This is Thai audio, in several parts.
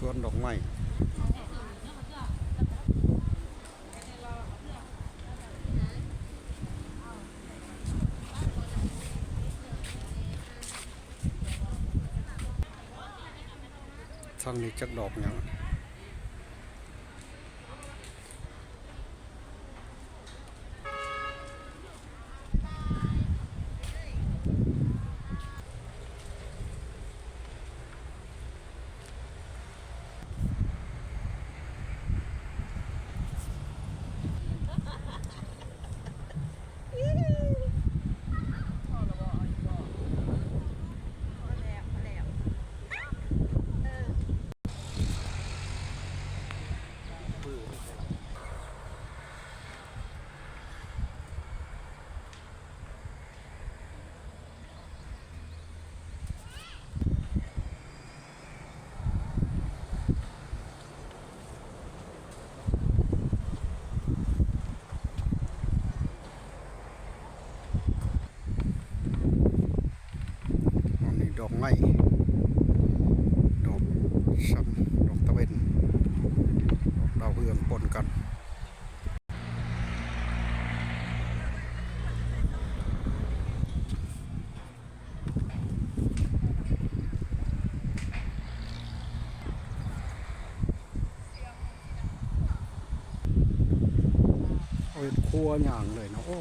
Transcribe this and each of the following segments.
วนดอกไม้ทางนี้จักดอกอย่างดอกไม้ดอกซ้ำดอกตะเวนดอกดาวเรืองปนกันเอาครัวอย่างเลยเนาะโอ้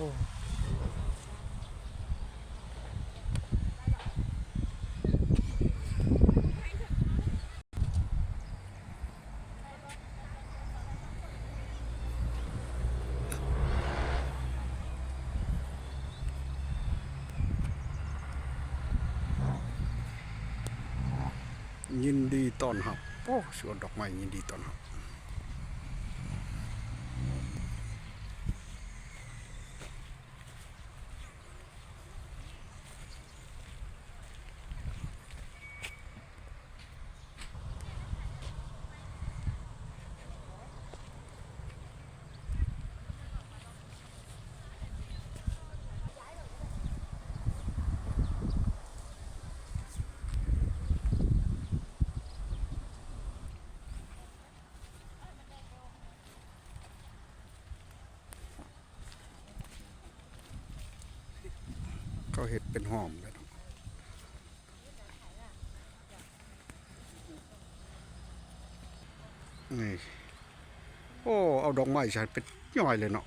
ยินดีต้อนรับโอ้สวนดอกไม้ยินดีต้อนรับเขาเห็ดเป็นหอมเลยนี่โอ้เอาดอกไม้ใส่เป็นย่อยเลยเนาะ